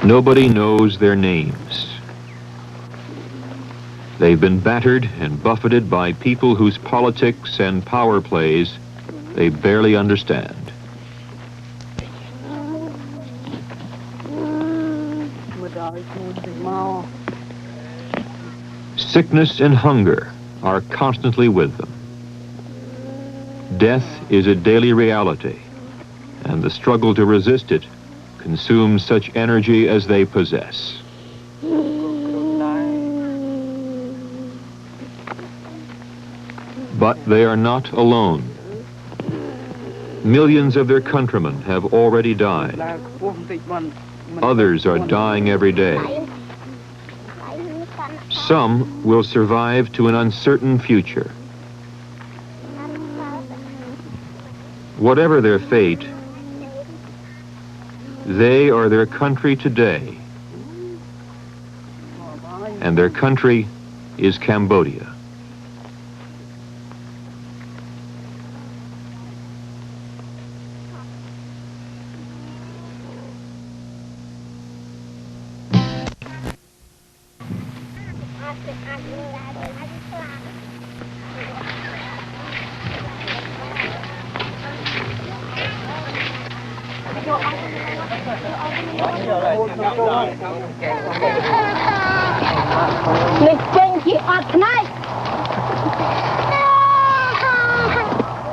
Nobody knows their names. They've been battered and buffeted by people whose politics and power plays they barely understand. Sickness and hunger are constantly with them. Death is a daily reality, and the struggle to resist it consumes such energy as they possess. But they are not alone. Millions of their countrymen have already died. Others are dying every day. Some will survive to an uncertain future. Whatever their fate, they are their country today. And their country is Cambodia.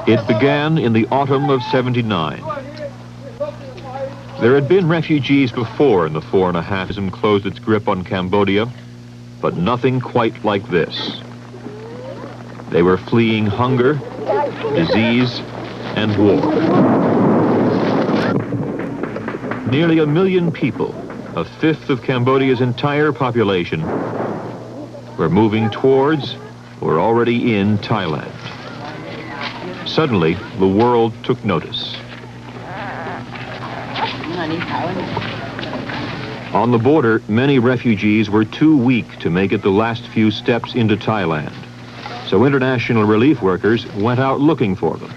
It began in the autumn of '79. There had been refugees before in the 4.5 years closed its grip on Cambodia, but nothing quite like this. They were fleeing hunger, disease, and war. Nearly 1 million people, a fifth of Cambodia's entire population, were moving towards or already in Thailand. Suddenly, the world took notice. On the border, many refugees were too weak to make it the last few steps into Thailand. So international relief workers went out looking for them.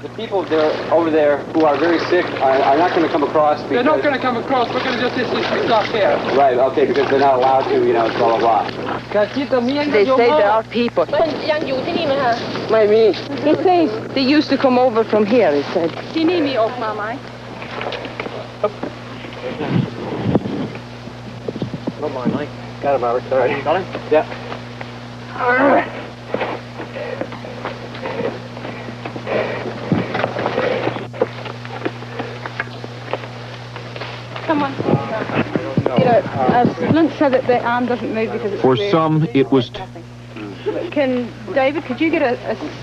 The people over there who are very sick are not going to come across. They're not going to come across. We're going to just issue stuff here. Right, okay, because they're not allowed to, you know, blah, blah, blah. They say there are people. Maybe. He says they used to come over from here, he said. Don't mind, Mike. Got him, Robert. Sorry. Got him? Yeah. Come on. You know, Flint said that the arm doesn't move because it's... For some, it was... Can, David, could you get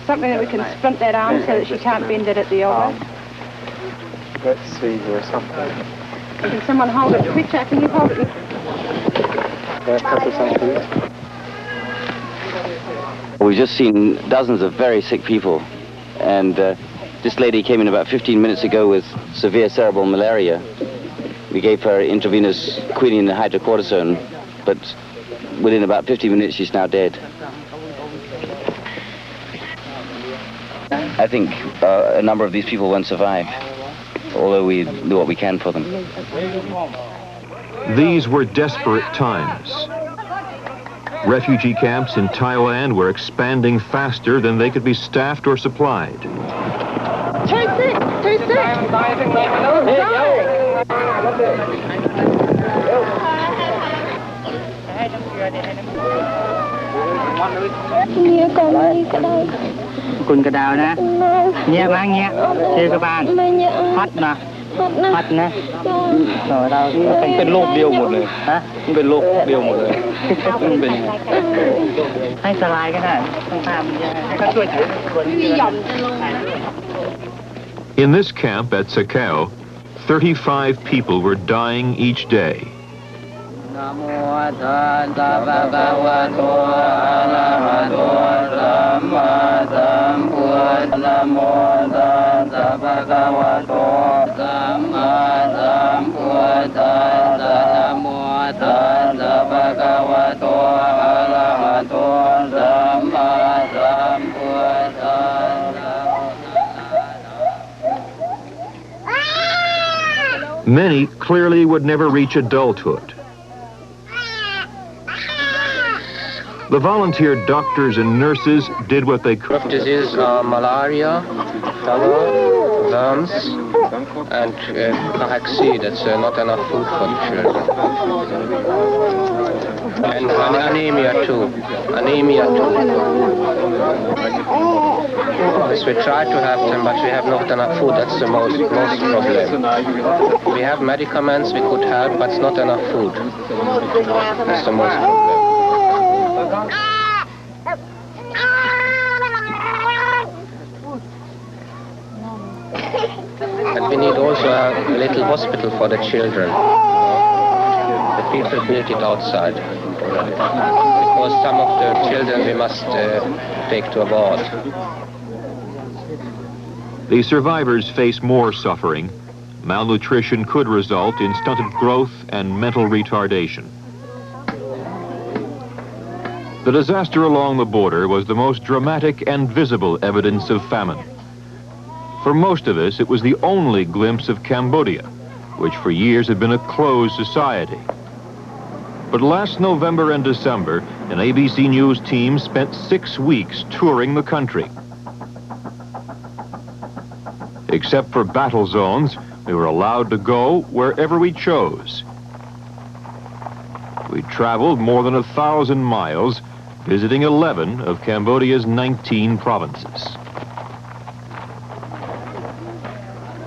something that we can splint that arm so that she can't bend it at the elbow? Let's see here, something. Can someone hold it? Quick, can you hold it? We've just seen dozens of very sick people, and this lady came in about 15 minutes ago with severe cerebral malaria. We gave her intravenous quinine and hydrocortisone, but within about 50 minutes she's now dead. I think a number of these people won't survive, although we do what we can for them. These were desperate times. Refugee camps in Thailand were expanding faster than they could be staffed or supplied. Too sick! Cùn cà đào nè, nhẹ mang nhẹ, chê các bạn, hot nè, hot nè, rồi đâu,เป็นโรคเดียวหมดเลยฮะมันเป็นโรคเดียวหมดเลยมันเป็นให้สลายก็ได้ต้องทำให้เขาช่วยถือ In this camp at Sakao, 35 people were dying each day. Many clearly would never reach adulthood. The volunteer doctors and nurses did what they could. Diseases are malaria, fever, worms, and cachexia. That's not enough food for the children. And anemia too. Anemia too. Yes, we try to have them, but we have not enough food. That's the most problem. We have medicaments we could help, but it's not enough food. That's the most problem. And we need also a little hospital for the children. The people built it outside. Because some of the children we must take to abroad. The survivors face more suffering. Malnutrition could result in stunted growth and mental retardation. The disaster along the border was the most dramatic and visible evidence of famine. For most of us, it was the only glimpse of Cambodia, which for years had been a closed society. But last November and December, an ABC News team spent 6 weeks touring the country. Except for battle zones, we were allowed to go wherever we chose. We traveled more than 1,000 miles, visiting 11 of Cambodia's 19 provinces.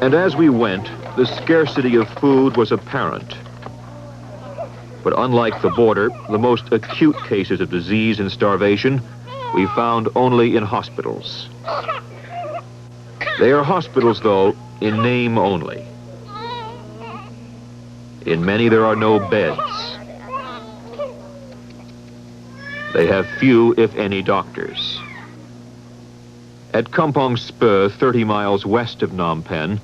And as we went, the scarcity of food was apparent. But unlike the border, the most acute cases of disease and starvation we found only in hospitals. They are hospitals, though, in name only. In many, there are no beds. They have few, if any, doctors. At Kampong Spur, 30 miles west of Phnom Penh,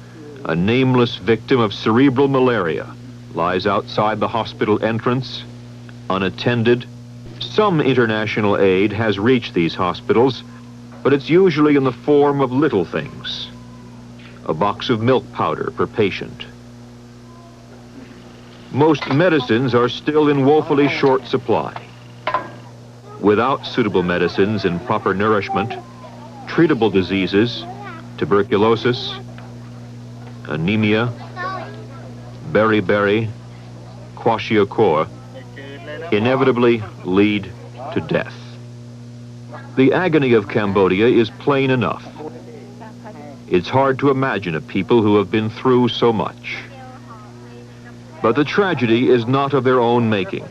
a nameless victim of cerebral malaria lies outside the hospital entrance, unattended. Some international aid has reached these hospitals, but it's usually in the form of little things. A box of milk powder per patient. Most medicines are still in woefully short supply. Without suitable medicines and proper nourishment, treatable diseases, tuberculosis, anemia, beriberi, kwashiorkor, inevitably lead to death. The agony of Cambodia is plain enough. It's hard to imagine a people who have been through so much. But the tragedy is not of their own making.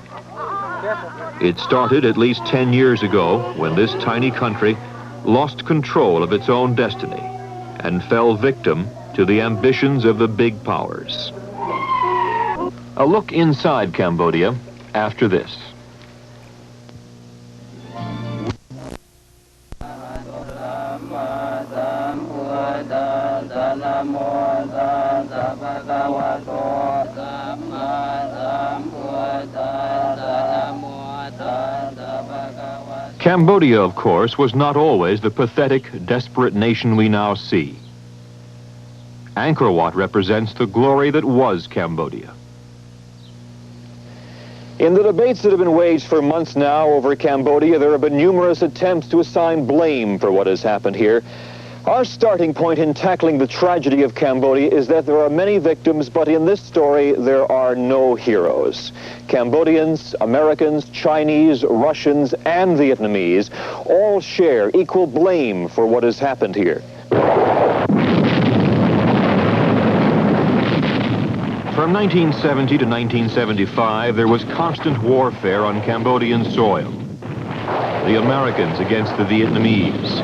It started at least 10 years ago when this tiny country lost control of its own destiny and fell victim to the ambitions of the big powers. A look inside Cambodia after this. Cambodia, of course, was not always the pathetic, desperate nation we now see. Angkor Wat represents the glory that was Cambodia. In the debates that have been waged for months now over Cambodia, there have been numerous attempts to assign blame for what has happened here. Our starting point in tackling the tragedy of Cambodia is that there are many victims, but in this story, there are no heroes. Cambodians, Americans, Chinese, Russians, and Vietnamese all share equal blame for what has happened here. From 1970 to 1975, there was constant warfare on Cambodian soil. The Americans against the Vietnamese.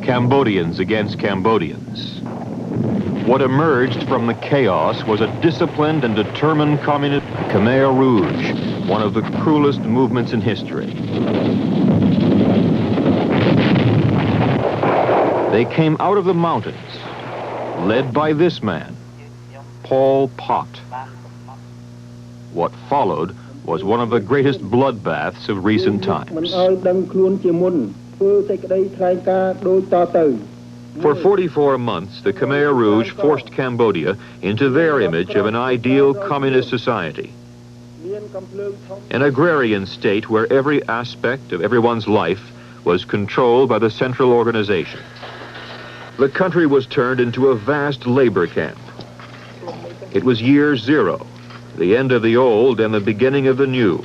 Cambodians against Cambodians. What emerged from the chaos was a disciplined and determined communist, Khmer Rouge, one of the cruelest movements in history. They came out of the mountains, led by this man, Pol Pot. What followed was one of the greatest bloodbaths of recent times. For 44 months, the Khmer Rouge forced Cambodia into their image of an ideal communist society. An agrarian state where every aspect of everyone's life was controlled by the central organization. The country was turned into a vast labor camp. It was year zero, the end of the old and the beginning of the new.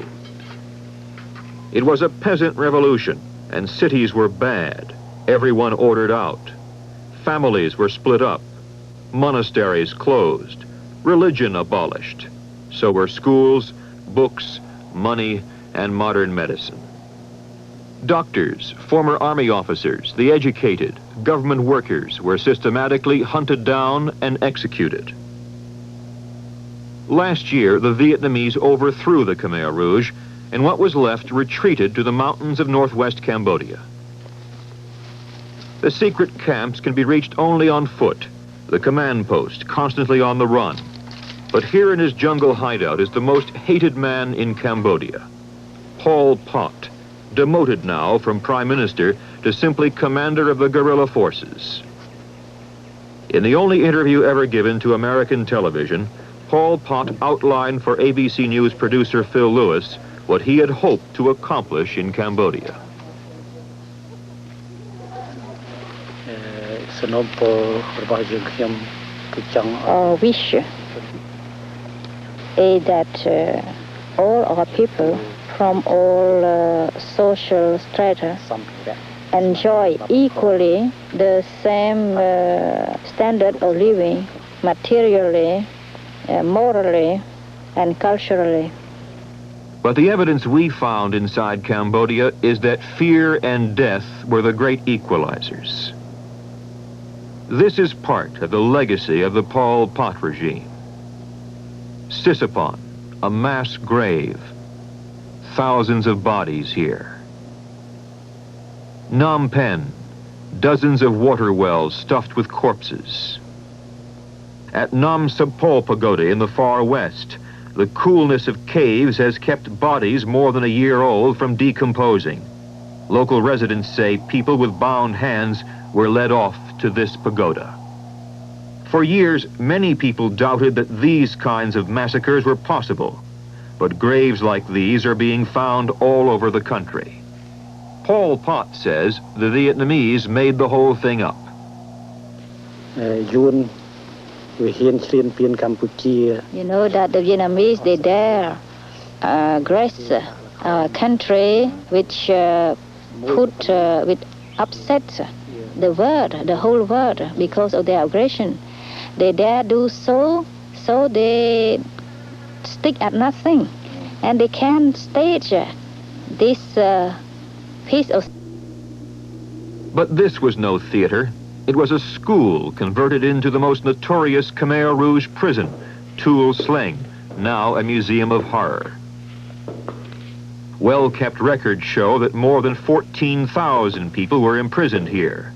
It was a peasant revolution, and cities were bad. Everyone ordered out. Families were split up. Monasteries closed. Religion abolished. So were schools, books, money, and modern medicine. Doctors, former army officers, the educated, government workers were systematically hunted down and executed. Last year, the Vietnamese overthrew the Khmer Rouge, and what was left retreated to the mountains of northwest Cambodia. The secret camps can be reached only on foot, the command post constantly on the run. But here in his jungle hideout is the most hated man in Cambodia, Pol Pot, demoted now from prime minister to simply commander of the guerrilla forces. In the only interview ever given to American television, Pol Pot outlined for ABC News producer Phil Lewis what he had hoped to accomplish in Cambodia. Our wish is that all our people from all social strata enjoy equally the same standard of living, materially, morally, and culturally. But the evidence we found inside Cambodia is that fear and death were the great equalizers. This is part of the legacy of the Pol Pot regime. Sisapon, a mass grave. Thousands of bodies here. Phnom Penh, dozens of water wells stuffed with corpses. At Nam Sapol Pagoda in the far west, the coolness of caves has kept bodies more than a year old from decomposing. Local residents say people with bound hands were led off to this pagoda. For years, many people doubted that these kinds of massacres were possible, but graves like these are being found all over the country. Pol Pot says the Vietnamese made the whole thing up. You know that the Vietnamese, they dare grace our country, which which upset the whole world because of their aggression. They dare do so they stick at nothing, and they can stage this piece of... But this was no theater. It was a school converted into the most notorious Khmer Rouge prison, Tuol Sleng, now a museum of horror. Well-kept records show that more than 14,000 people were imprisoned here.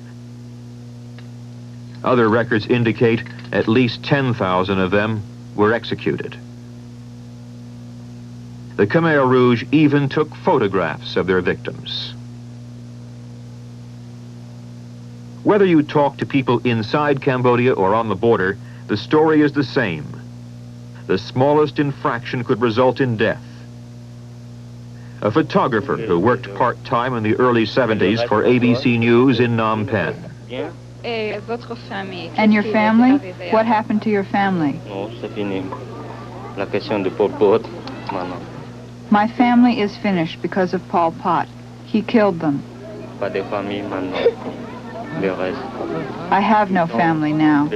Other records indicate at least 10,000 of them were executed. The Khmer Rouge even took photographs of their victims. Whether you talk to people inside Cambodia or on the border, the story is the same. The smallest infraction could result in death. A photographer who worked part-time in the early 70s for ABC News in Phnom Penh. And your family? What happened to your family? My family is finished because of Pol Pot. He killed them. I have no family now.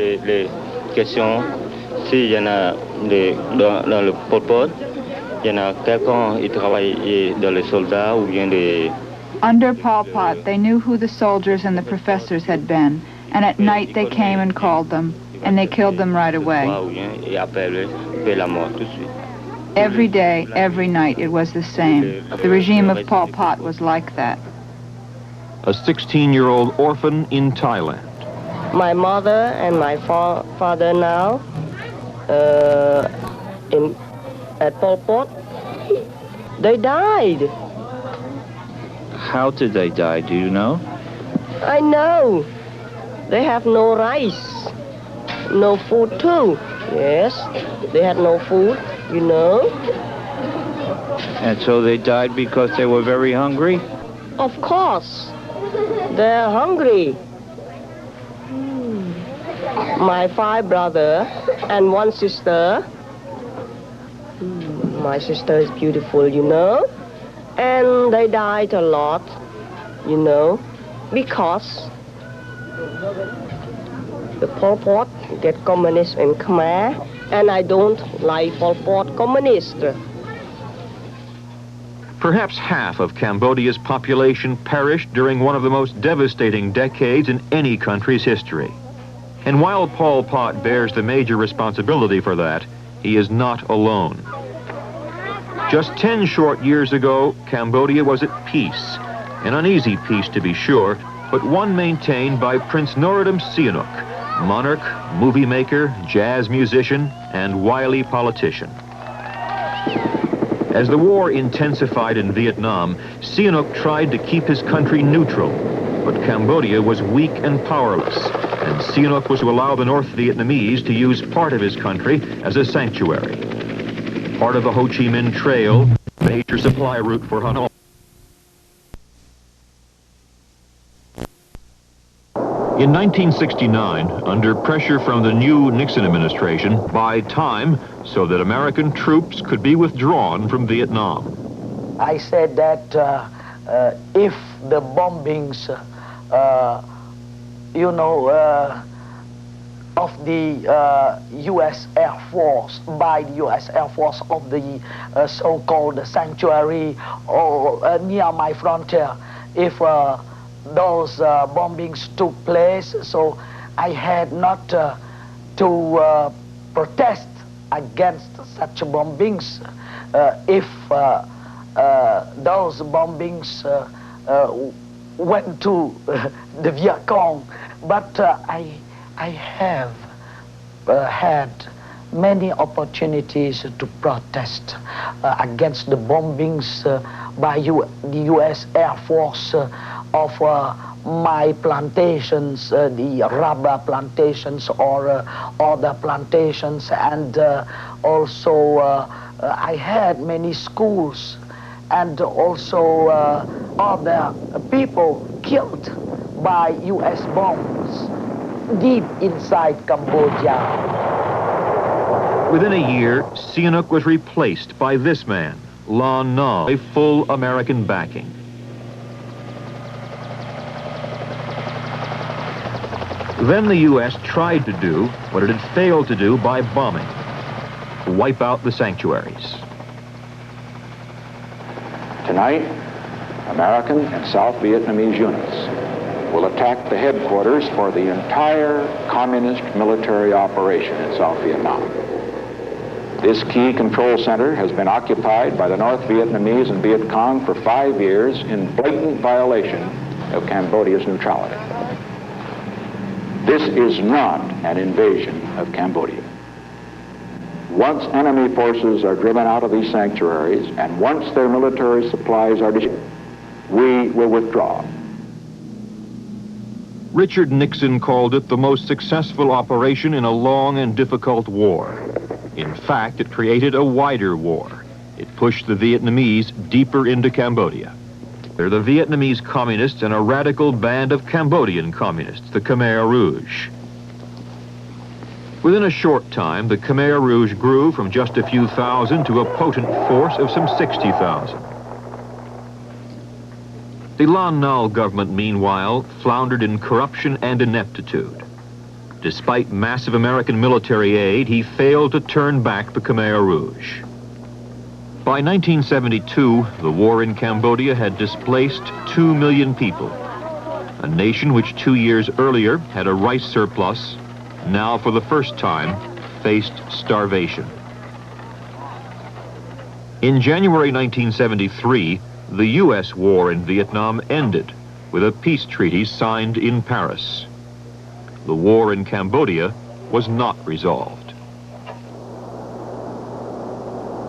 Under Pol Pot, they knew who the soldiers and the professors had been, and at night they came and called them, and they killed them right away. Every day, every night, it was the same. The regime of Pol Pot was like that. A 16-year-old orphan in Thailand. My mother and my father now at Pol Pot, they died. How did they die, do you know? I know. They have no rice, no food too. Yes, they had no food, you know. And so they died because they were very hungry? Of course, they're hungry. My 5 brothers and 1 sister. My sister is beautiful, you know. And they died a lot, you know, because the Pol Pot get communist in Khmer, and I don't like Pol Pot communist. Perhaps half of Cambodia's population perished during one of the most devastating decades in any country's history. And while Pol Pot bears the major responsibility for that, he is not alone. Just 10 short years ago, Cambodia was at peace. An uneasy peace, to be sure, but one maintained by Prince Norodom Sihanouk, monarch, movie maker, jazz musician, and wily politician. As the war intensified in Vietnam, Sihanouk tried to keep his country neutral, but Cambodia was weak and powerless, and Sihanouk was to allow the North Vietnamese to use part of his country as a sanctuary. Part of the Ho Chi Minh Trail, major supply route for Hanoi. In 1969, under pressure from the new Nixon administration, buy time so that American troops could be withdrawn from Vietnam. I said that if the bombings, of the U.S. Air Force, by the U.S. Air Force of the so-called sanctuary or near my frontier, if those bombings took place, so I had not to protest against such bombings if those bombings went to the Viet Cong. But I have had many opportunities to protest against the bombings by the U.S. Air Force of my plantations, the rubber plantations or other plantations, and also I had many schools and also other people killed by U.S. bombs deep inside Cambodia. Within a year, Sihanouk was replaced by this man, Lon Nol, a full American backing. Then the U.S. tried to do what it had failed to do by bombing, wipe out the sanctuaries. Tonight, American and South Vietnamese units will attack the headquarters for the entire communist military operation in South Vietnam. This key control center has been occupied by the North Vietnamese and Viet Cong for 5 years in blatant violation of Cambodia's neutrality. This is not an invasion of Cambodia. Once enemy forces are driven out of these sanctuaries and once their military supplies are destroyed, we will withdraw. Richard Nixon called it the most successful operation in a long and difficult war. In fact, it created a wider war. It pushed the Vietnamese deeper into Cambodia. They're the Vietnamese communists and a radical band of Cambodian communists, the Khmer Rouge. Within a short time, the Khmer Rouge grew from just a few thousand to a potent force of some 60,000. The Lon Nol government, meanwhile, floundered in corruption and ineptitude. Despite massive American military aid, he failed to turn back the Khmer Rouge. By 1972, the war in Cambodia had displaced 2 million people. A nation which 2 years earlier had a rice surplus, now for the first time faced starvation. In January 1973, the U.S. war in Vietnam ended with a peace treaty signed in Paris. The war in Cambodia was not resolved.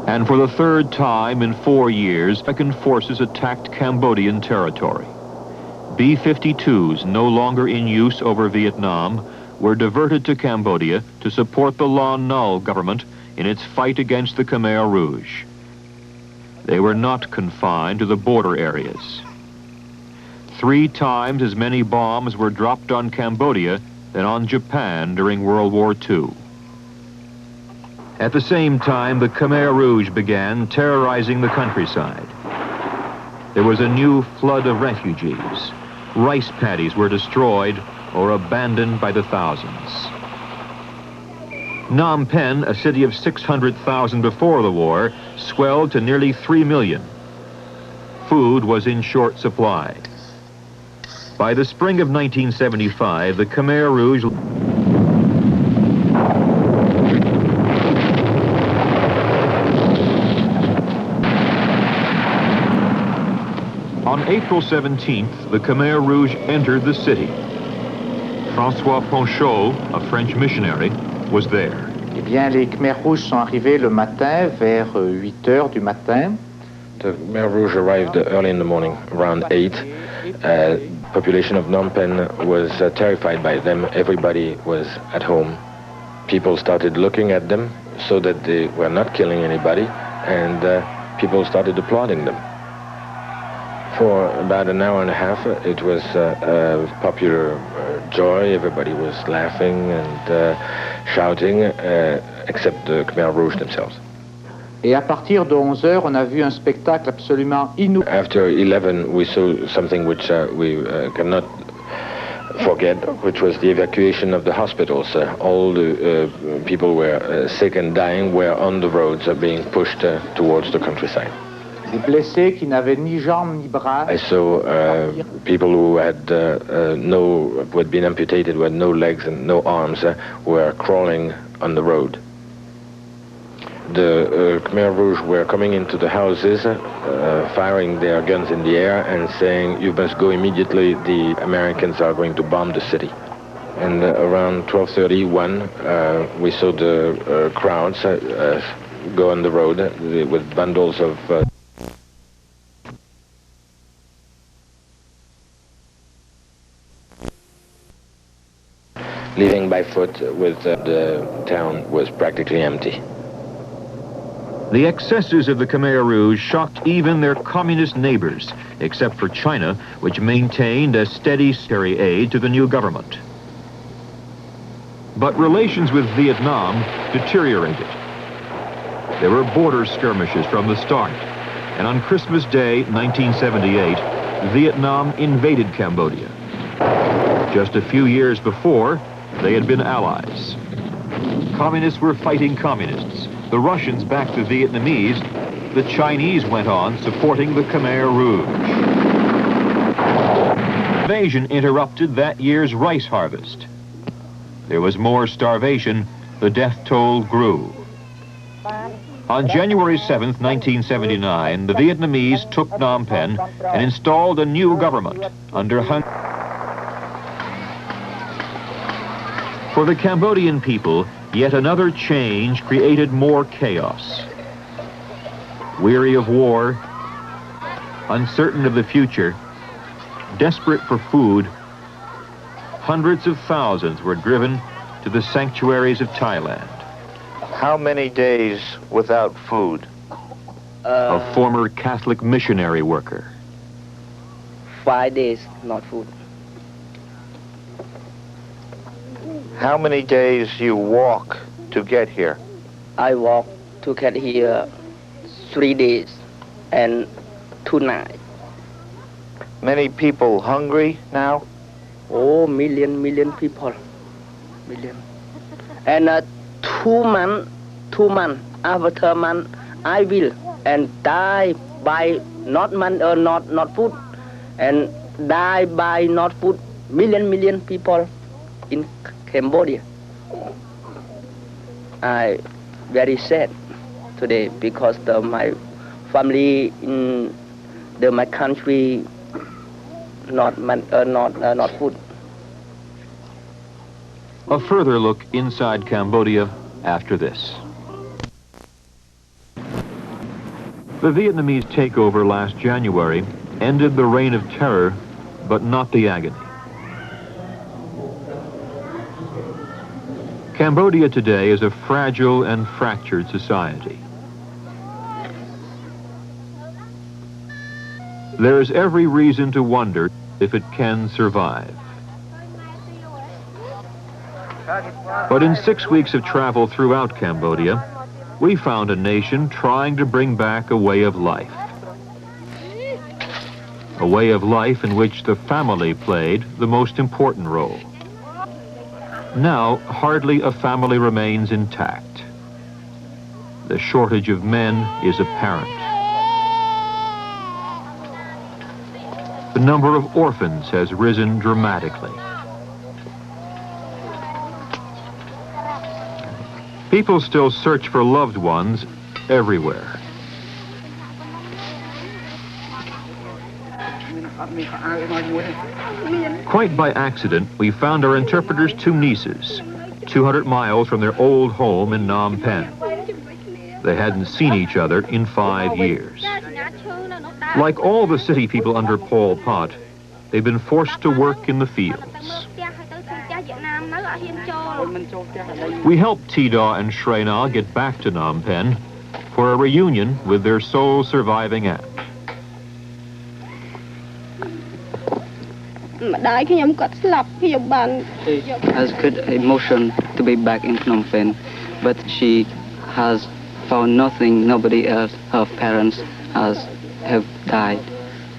And for the third time in 4 years, American forces attacked Cambodian territory. B-52s, no longer in use over Vietnam, were diverted to Cambodia to support the Lon Nol government in its fight against the Khmer Rouge. They were not confined to the border areas. 3 times as many bombs were dropped on Cambodia than on Japan during World War II. At the same time, the Khmer Rouge began terrorizing the countryside. There was a new flood of refugees. Rice paddies were destroyed or abandoned by the thousands. Phnom Penh, a city of 600,000 before the war, swelled to nearly 3 million. Food was in short supply. By the spring of 1975, the Khmer Rouge On April 17th, the Khmer Rouge entered the city. François Ponchot, a French missionary, was there. Eh bien, les Khmer Rouges sont arrivés le matin vers 8 heures du matin. The Khmer Rouge arrived early in the morning, around 8. Population of Phnom Penh was terrified by them. Everybody was at home. People started looking at them so that they were not killing anybody, and people started applauding them. For about an hour and a half, it was popular joy. Everybody was laughing and shouting, except the Khmer Rouge themselves. Et à partir de 11 heures, on a vu un spectacle absolument inouï. After 11, we saw something which we cannot forget, which was the evacuation of the hospitals. All the people were sick and dying, were on the roads, being pushed towards the countryside. Des blessés qui n'avaient ni jambes ni bras. I saw people who had who had been amputated, who had no legs and no arms, were crawling on the road. The Khmer Rouge were coming into the houses, firing their guns in the air and saying, "You must go immediately, the Americans are going to bomb the city." And around 12:31, we saw the crowds go on the road with bundles of leaving by foot, with the town was practically empty. The excesses of the Khmer Rouge shocked even their communist neighbors, except for China, which maintained a steady aid to the new government. But relations with Vietnam deteriorated. There were border skirmishes from the start, and on Christmas Day, 1978, Vietnam invaded Cambodia. Just a few years before, they had been allies. Communists were fighting communists. The Russians backed the Vietnamese. The Chinese went on supporting the Khmer Rouge. Invasion interrupted that year's rice harvest. There was more starvation. The death toll grew. On January 7th, 1979, the Vietnamese took Phnom Penh and installed a new government under Hung. For the Cambodian people, yet another change created more chaos. Weary of war, uncertain of the future, desperate for food, hundreds of thousands were driven to the sanctuaries of Thailand. How many days without food? A former Catholic missionary worker. 5 days, not food. How many days you walk to get here? I walk to get here 3 days and 2 nights. Many people hungry now? Oh, million people. Million. And 2 months, after a month, I will and die by not food, and die by not food. Million people in Cambodia. I very sad today because my family in my country not food. A further look inside Cambodia after this. The Vietnamese takeover last January ended the reign of terror, but not the agony. Cambodia today is a fragile and fractured society. There is every reason to wonder if it can survive. But in 6 weeks of travel throughout Cambodia, we found a nation trying to bring back a way of life. A way of life in which the family played the most important role. Now, hardly a family remains intact. The shortage of men is apparent. The number of orphans has risen dramatically. People still search for loved ones everywhere. Quite by accident, we found our interpreter's two nieces, 200 miles from their old home in Phnom Penh. They hadn't seen each other in 5 years. Like all the city people under Pol Pot, they've been forced to work in the fields. We helped T-Daw and Shrena get back to Phnom Penh for a reunion with their sole surviving aunt. Has good emotion to be back in Phnom Penh, but she has found nothing, nobody else. Her parents have died.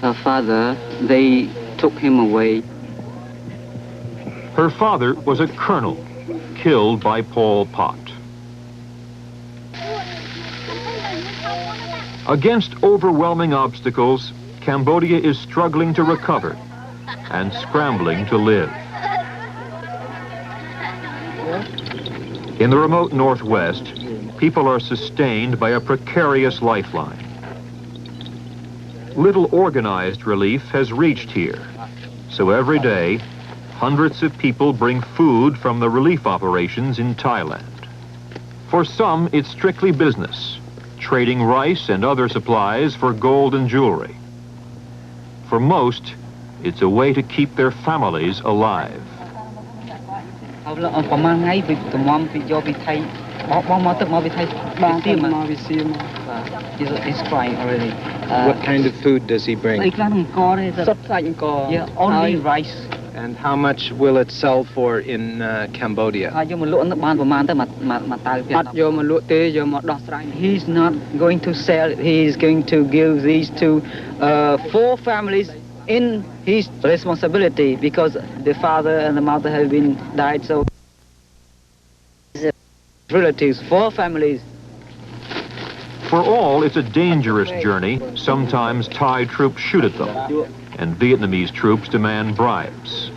Her father, they took him away. Her father was a colonel, killed by Pol Pot. Against overwhelming obstacles, Cambodia is struggling to recover and scrambling to live. In the remote northwest, people are sustained by a precarious lifeline. Little organized relief has reached here, so every day, hundreds of people bring food from the relief operations in Thailand. For some, it's strictly business, trading rice and other supplies for gold and jewelry. For most, it's a way to keep their families alive. He's crying already. What kind of food does he bring? Yeah, only rice. And how much will it sell for in Cambodia? He's not going to sell it. He's going to give these to 4 families in his responsibility, because the father and the mother have been died, so relatives, 4 families. For all, it's a dangerous journey. Sometimes Thai troops shoot at them, and Vietnamese troops demand bribes.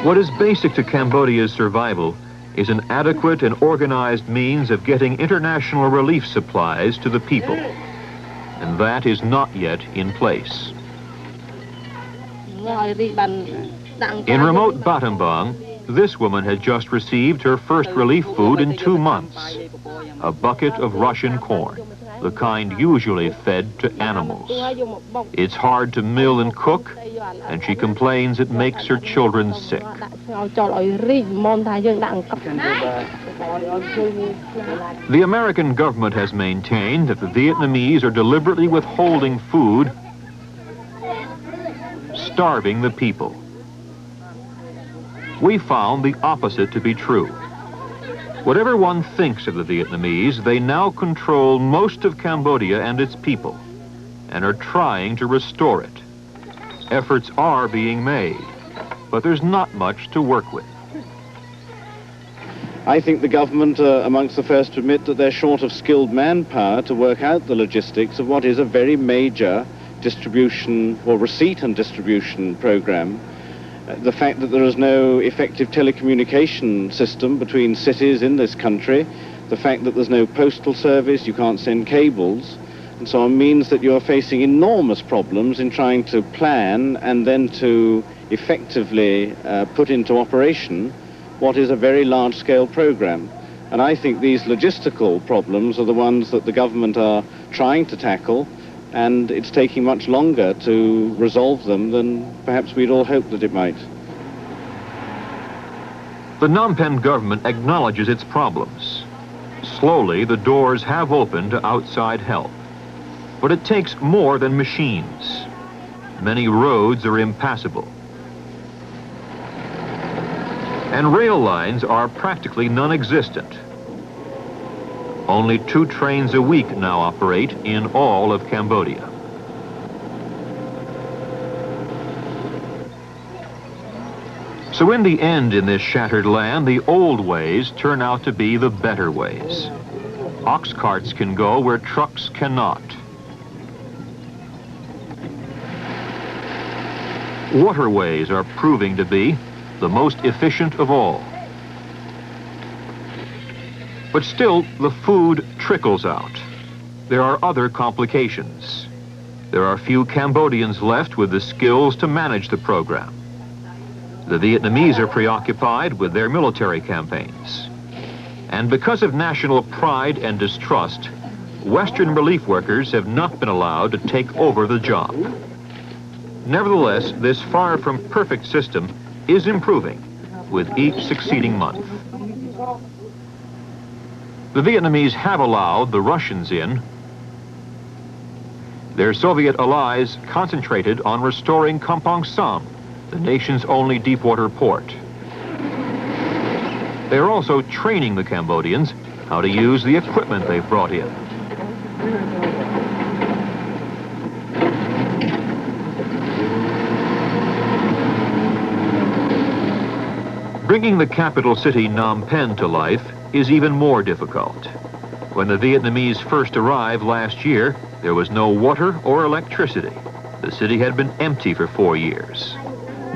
What is basic to Cambodia's survival is an adequate and organized means of getting international relief supplies to the people. And that is not yet in place. In remote Battambang, this woman had just received her first relief food in 2 months. A bucket of Russian corn, the kind usually fed to animals. It's hard to mill and cook, and she complains it makes her children sick. The American government has maintained that the Vietnamese are deliberately withholding food, starving the people. We found the opposite to be true. Whatever one thinks of the Vietnamese, they now control most of Cambodia and its people, and are trying to restore it. Efforts are being made, but there's not much to work with. I think the government are amongst the first to admit that they're short of skilled manpower to work out the logistics of what is a very major distribution or receipt and distribution program. The fact that there is no effective telecommunication system between cities in this country, the fact that there's no postal service, you can't send cables, and so on, means that you're facing enormous problems in trying to plan and then to effectively put into operation what is a very large-scale program. And I think these logistical problems are the ones that the government are trying to tackle, and it's taking much longer to resolve them than perhaps we'd all hoped that it might. The Phnom Penh government acknowledges its problems. Slowly, the doors have opened to outside help. But it takes more than machines. Many roads are impassable. And rail lines are practically non-existent. Only 2 trains a week now operate in all of Cambodia. So in the end, in this shattered land, the old ways turn out to be the better ways. Ox carts can go where trucks cannot. Waterways are proving to be the most efficient of all. But still, the food trickles out. There are other complications. There are few Cambodians left with the skills to manage the program. The Vietnamese are preoccupied with their military campaigns. And because of national pride and distrust, Western relief workers have not been allowed to take over the job. Nevertheless, this far from perfect system is improving with each succeeding month. The Vietnamese have allowed the Russians in. Their Soviet allies concentrated on restoring Kampong Sam, the nation's only deepwater port. They are also training the Cambodians how to use the equipment they've brought in. Bringing the capital city Phnom Penh to life is even more difficult. When the Vietnamese first arrived last year, there was no water or electricity. The city had been empty for 4 years.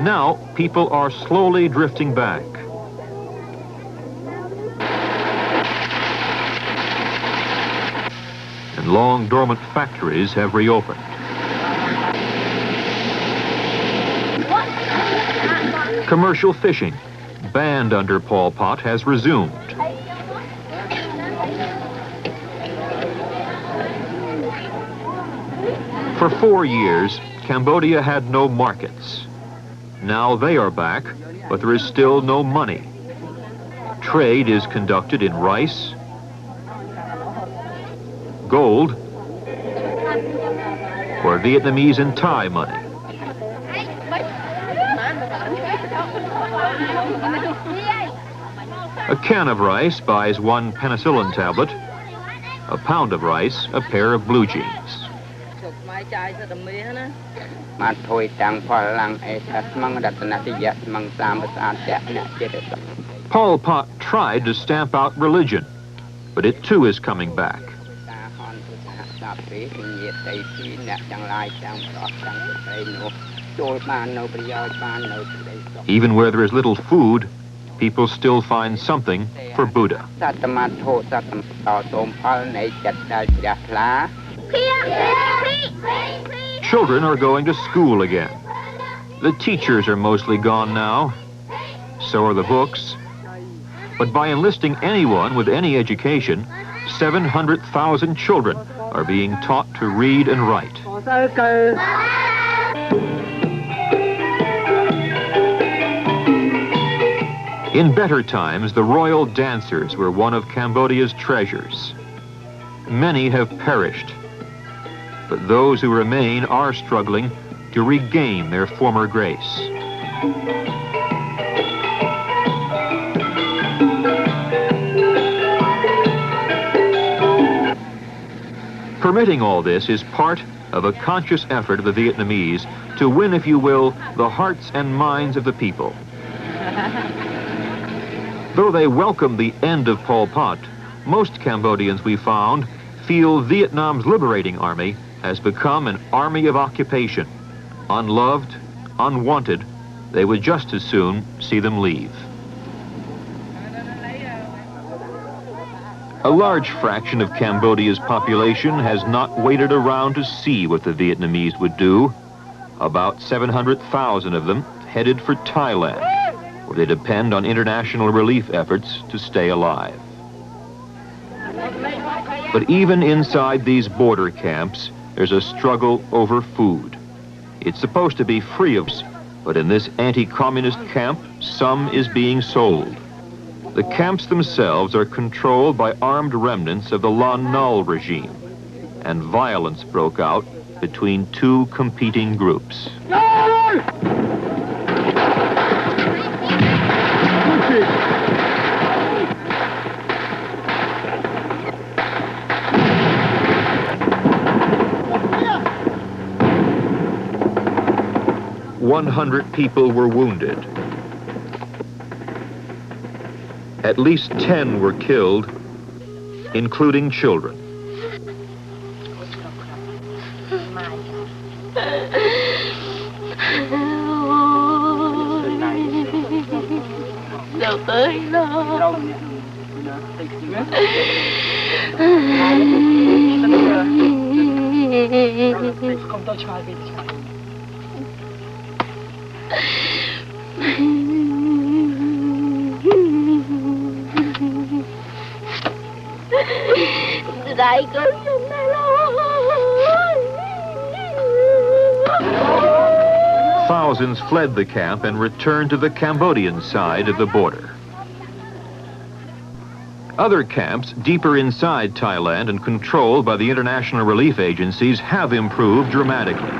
Now, people are slowly drifting back. And long dormant factories have reopened. Commercial fishing, banned under Pol Pot, has resumed. For 4 years, Cambodia had no markets. Now they are back, but there is still no money. Trade is conducted in rice, gold, or Vietnamese and Thai money. A can of rice buys 1 penicillin tablet, a pound of rice, a pair of blue jeans. Pol Pot tried to stamp out religion, but it too is coming back. Even where there is little food, people still find something for Buddha. Children are going to school again. The teachers are mostly gone now. So are the books. But by enlisting anyone with any education, 700,000 children are being taught to read and write. In better times, the royal dancers were one of Cambodia's treasures. Many have perished, but those who remain are struggling to regain their former grace. Permitting all this is part of a conscious effort of the Vietnamese to win, if you will, the hearts and minds of the people. Though they welcome the end of Pol Pot, most Cambodians we found feel Vietnam's liberating army has become an army of occupation. Unloved, unwanted, they would just as soon see them leave. A large fraction of Cambodia's population has not waited around to see what the Vietnamese would do. About 700,000 of them headed for Thailand, where they depend on international relief efforts to stay alive. But even inside these border camps, there's a struggle over food. It's supposed to be free of, but in this anti-communist camp, some is being sold. The camps themselves are controlled by armed remnants of the Lon Nol regime, and violence broke out between two competing groups. 100 people were wounded. At least 10 were killed, including children. Thousands fled the camp and returned to the Cambodian side of the border. Other camps deeper inside Thailand and controlled by the international relief agencies have improved dramatically.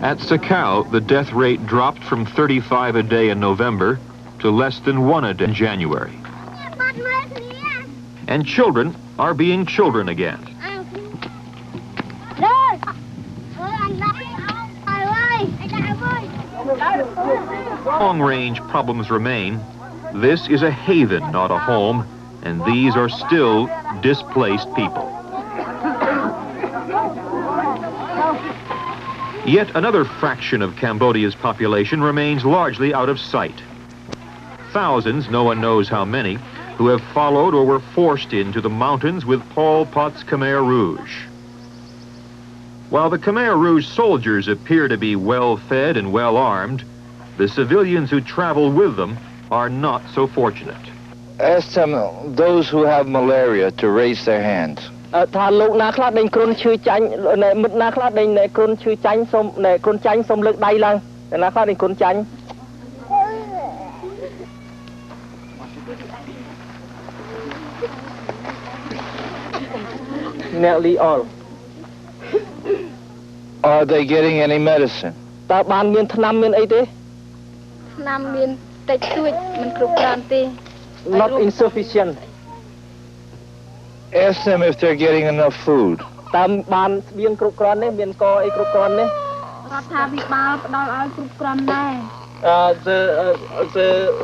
At Sakau, the death rate dropped from 35 a day in November to less than 1 a day in January. And children are being children again. Long-range problems remain. This is a haven, not a home, and these are still displaced people. Yet another fraction of Cambodia's population remains largely out of sight. Thousands, no one knows how many, who have followed or were forced into the mountains with Pol Pot's Khmer Rouge. While the Khmer Rouge soldiers appear to be well-fed and well-armed, the civilians who travel with them are not so fortunate. Ask those who have malaria to raise their hands. Nearly all. Are they getting any medicine? Not insufficient. Ask them if they're getting enough food. The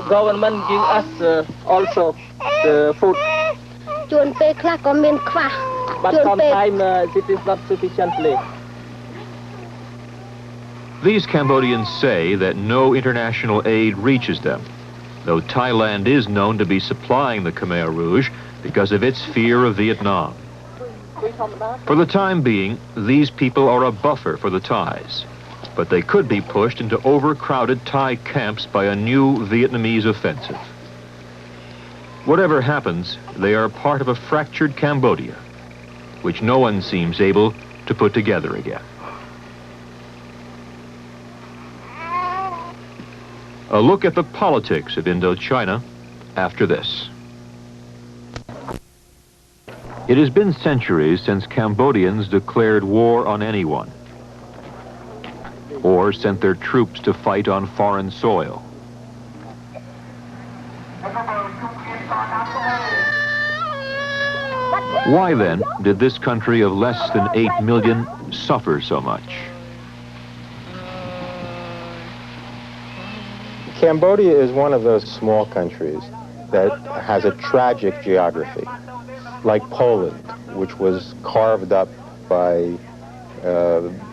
government give us also the food. But sometimes it is not sufficiently. These Cambodians say that no international aid reaches them, though Thailand is known to be supplying the Khmer Rouge because of its fear of Vietnam. For the time being, these people are a buffer for the Thais, but they could be pushed into overcrowded Thai camps by a new Vietnamese offensive. Whatever happens, they are part of a fractured Cambodia, which no one seems able to put together again. A look at the politics of Indochina after this. It has been centuries since Cambodians declared war on anyone or sent their troops to fight on foreign soil. Why then did this country of less than 8 million suffer so much? Cambodia is one of those small countries that has a tragic geography, like Poland, which was carved up by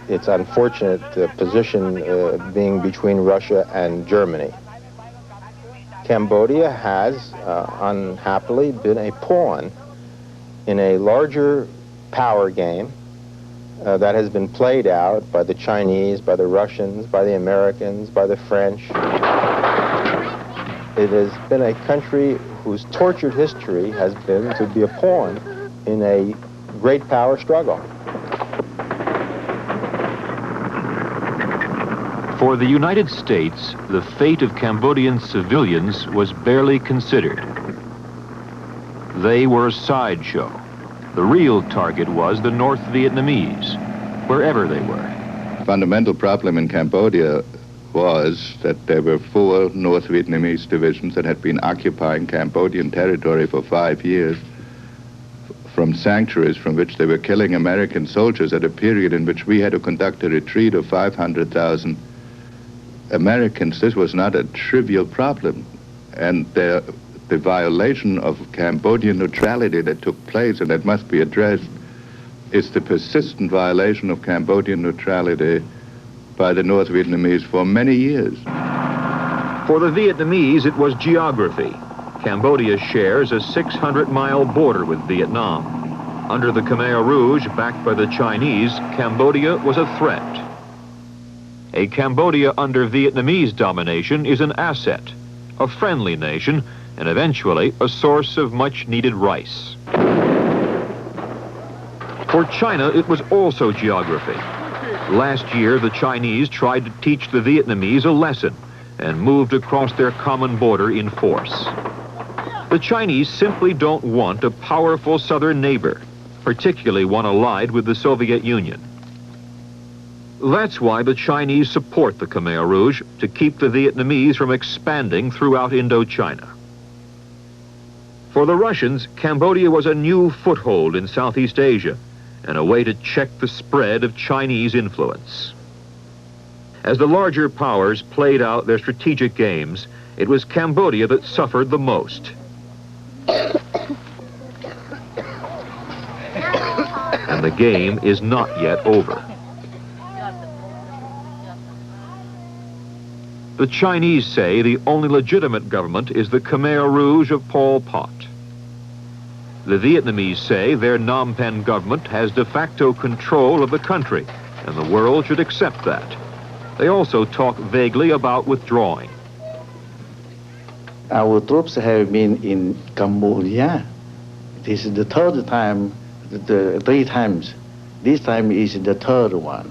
its unfortunate position being between Russia and Germany. Cambodia has, unhappily, been a pawn in a larger power game that has been played out by the Chinese, by the Russians, by the Americans, by the French. It has been a country whose tortured history has been to be a pawn in a great power struggle. For the United States, the fate of Cambodian civilians was barely considered. They were a sideshow. The real target was the North Vietnamese, wherever they were. Fundamental problem in Cambodia was that there were 4 North Vietnamese divisions that had been occupying Cambodian territory for 5 years from sanctuaries from which they were killing American soldiers at a period in which we had to conduct a retreat of 500,000 Americans. This was not a trivial problem. And the violation of Cambodian neutrality that took place, and that must be addressed, is the persistent violation of Cambodian neutrality by the North Vietnamese for many years. For the Vietnamese, it was geography. Cambodia shares a 600-mile border with Vietnam. Under the Khmer Rouge, backed by the Chinese, Cambodia was a threat. A Cambodia under Vietnamese domination is an asset, a friendly nation, and eventually a source of much-needed rice. For China, it was also geography. Last year, the Chinese tried to teach the Vietnamese a lesson and moved across their common border in force. The Chinese simply don't want a powerful southern neighbor, particularly one allied with the Soviet Union. That's why the Chinese support the Khmer Rouge, to keep the Vietnamese from expanding throughout Indochina. For the Russians, Cambodia was a new foothold in Southeast Asia and a way to check the spread of Chinese influence. As the larger powers played out their strategic games, it was Cambodia that suffered the most. And the game is not yet over. The Chinese say the only legitimate government is the Khmer Rouge of Pol Pot. The Vietnamese say their Phnom Penh government has de facto control of the country, and the world should accept that. They also talk vaguely about withdrawing. Our troops have been in Cambodia. This is the third time, 3 times. This time is the third one.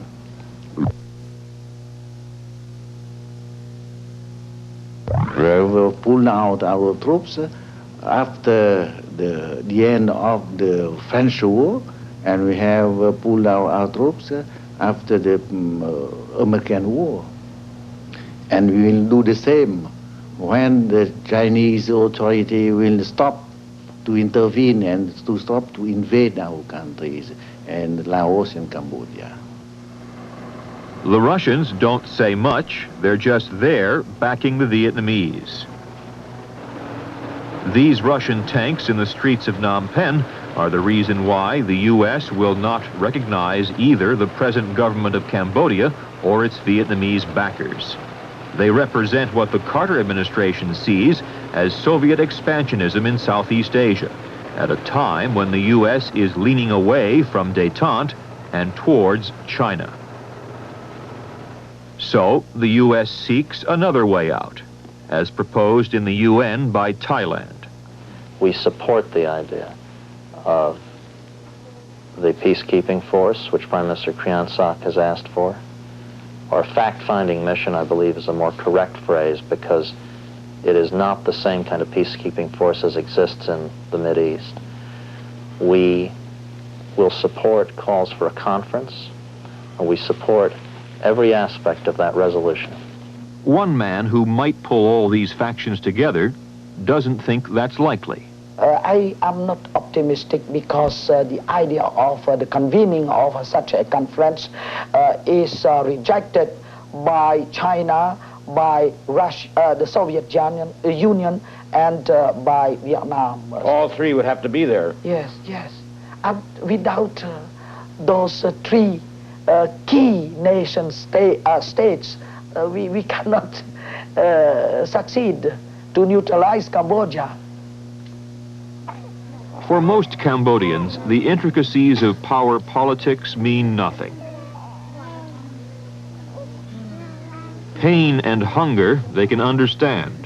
We will pull out our troops after the end of the French War, and we have pulled out our troops after the American War. And we will do the same when the Chinese authority will stop to intervene and to stop to invade our countries, and Laos and Cambodia. The Russians don't say much. They're just there backing the Vietnamese. These Russian tanks in the streets of Phnom Penh are the reason why the U.S. will not recognize either the present government of Cambodia or its Vietnamese backers. They represent what the Carter administration sees as Soviet expansionism in Southeast Asia, at a time when the U.S. is leaning away from détente and towards China. So the U.S. seeks another way out, as proposed in the UN by Thailand. We support the idea of the peacekeeping force, which Prime Minister Krian Sak has asked for. Or fact-finding mission, I believe, is a more correct phrase, because it is not the same kind of peacekeeping force as exists in the Mideast. We will support calls for a conference, and we support every aspect of that resolution. One man who might pull all these factions together doesn't think that's likely. I am not optimistic, because the idea of the convening of such a conference is rejected by China, by Russia, the Soviet Union, and by Vietnam. All 3 would have to be there. Yes, yes. And without those 3 key nation states, we cannot succeed to neutralize Cambodia. For most Cambodians, the intricacies of power politics mean nothing. Pain and hunger they can understand.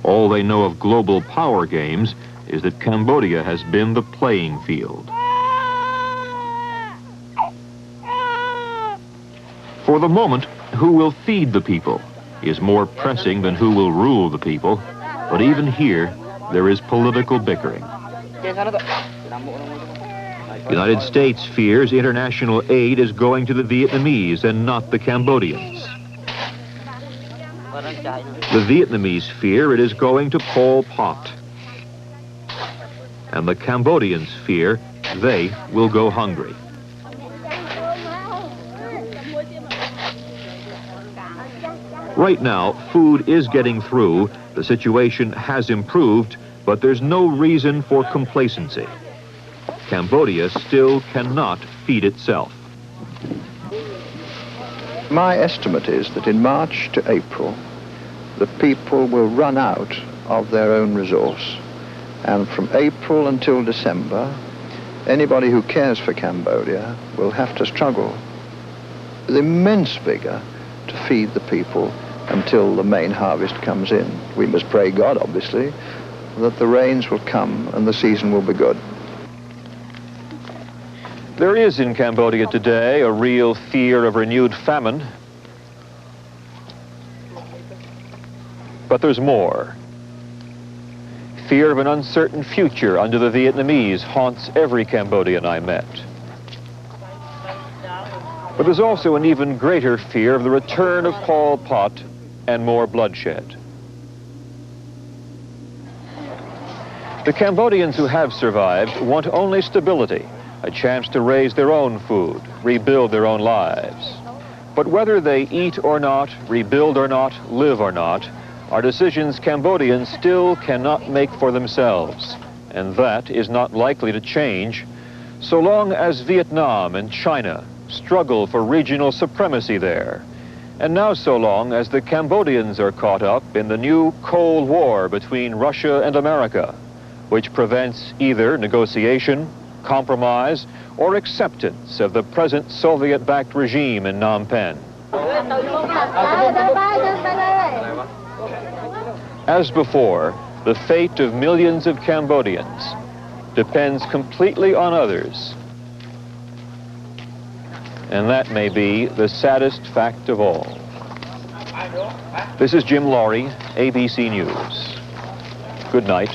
All they know of global power games is that Cambodia has been the playing field. For the moment, who will feed the people is more pressing than who will rule the people, but even here, there is political bickering. The United States fears international aid is going to the Vietnamese and not the Cambodians. The Vietnamese fear it is going to Pol Pot. And the Cambodians fear they will go hungry. Right now, food is getting through, the situation has improved, but there's no reason for complacency. Cambodia still cannot feed itself. My estimate is that in March to April, the people will run out of their own resource. And from April until December, anybody who cares for Cambodia will have to struggle with immense vigor to feed the people until the main harvest comes in. We must pray God, obviously, that the rains will come and the season will be good. There is in Cambodia today a real fear of renewed famine. But there's more. Fear of an uncertain future under the Vietnamese haunts every Cambodian I met. But there's also an even greater fear of the return of Pol Pot and more bloodshed. The Cambodians who have survived want only stability, a chance to raise their own food, rebuild their own lives. But whether they eat or not, rebuild or not, live or not, are decisions Cambodians still cannot make for themselves. And that is not likely to change so long as Vietnam and China struggle for regional supremacy there. And now so long as the Cambodians are caught up in the new Cold War between Russia and America, which prevents either negotiation, compromise, or acceptance of the present Soviet-backed regime in Phnom Penh. As before, the fate of millions of Cambodians depends completely on others. And that may be the saddest fact of all. This is Jim Laurie, ABC News. Good night.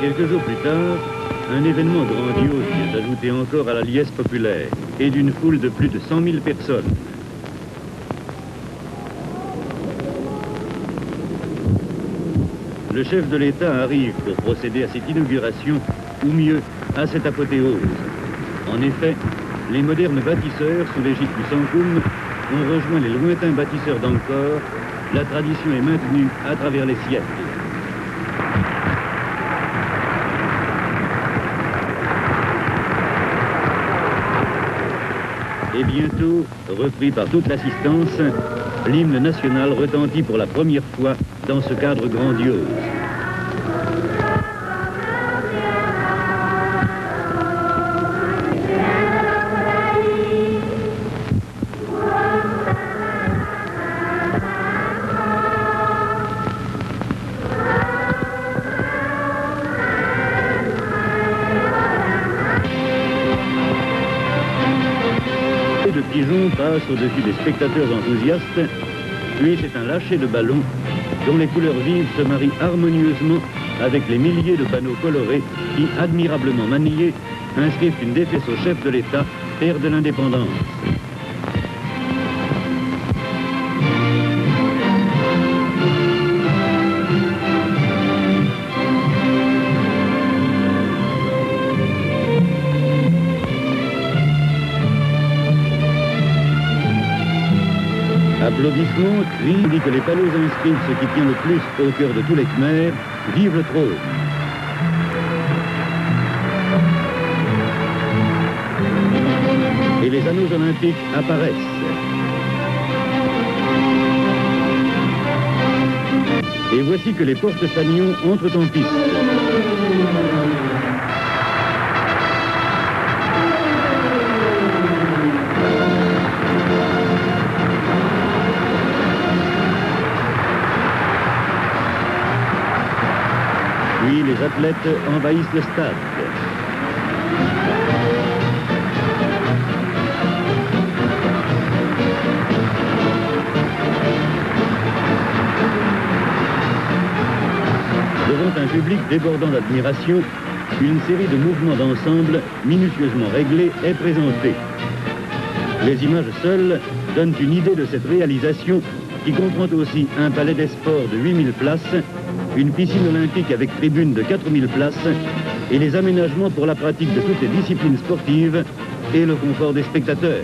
Quelques jours plus tard, un événement grandiose s'est ajouté encore à la liesse populaire et d'une foule de plus de 100 000 personnes. Le chef de l'État arrive pour procéder à cette inauguration, ou mieux, à cette apothéose. En effet, les modernes bâtisseurs, sous l'égide du Sankoum, ont rejoint les lointains bâtisseurs d'Angkor. La tradition est maintenue à travers les siècles. Et bientôt, repris par toute l'assistance, l'hymne national retentit pour la première fois dans ce cadre grandiose. De pigeons passe au-dessus des spectateurs enthousiastes, puis c'est un lâcher de ballon dont les couleurs vives se marient harmonieusement avec les milliers de panneaux colorés qui, admirablement maniés, inscrivent une défaite au chef de l'État, père de l'indépendance. Applaudissements, cris, dit que les panneaux inscrivent ce qui tient le plus au cœur de tous les Khmers, vive le trône. Et les anneaux olympiques apparaissent. Et voici que les porte-fanions entrent en piste. Puis les athlètes envahissent le stade. Devant un public débordant d'admiration, une série de mouvements d'ensemble minutieusement réglés est présentée. Les images seules donnent une idée de cette réalisation qui comprend aussi un palais des sports de 8000 places, une piscine olympique avec tribune de 4000 places et les aménagements pour la pratique de toutes les disciplines sportives et le confort des spectateurs.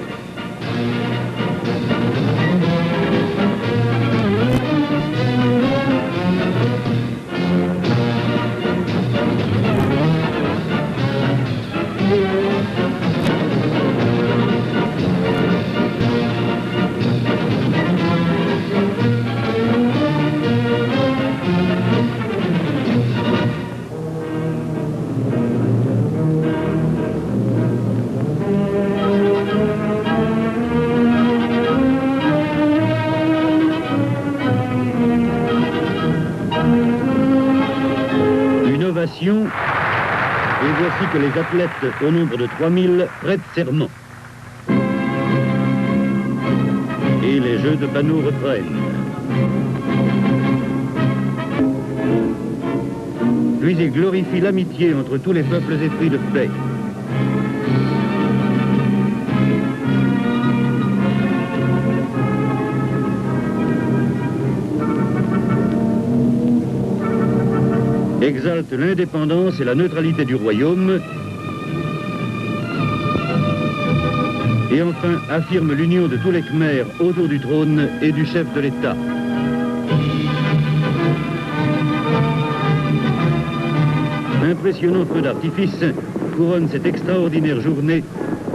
Et voici que les athlètes, au nombre de 3000, prêtent serment. Et les jeux de panneaux reprennent. Puis ils glorifient l'amitié entre tous les peuples épris de paix. Exalte l'indépendance et la neutralité du royaume et enfin affirme l'union de tous les Khmers autour du trône et du chef de l'État. Impressionnant feu d'artifice couronne cette extraordinaire journée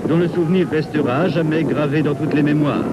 dont le souvenir restera à jamais gravé dans toutes les mémoires.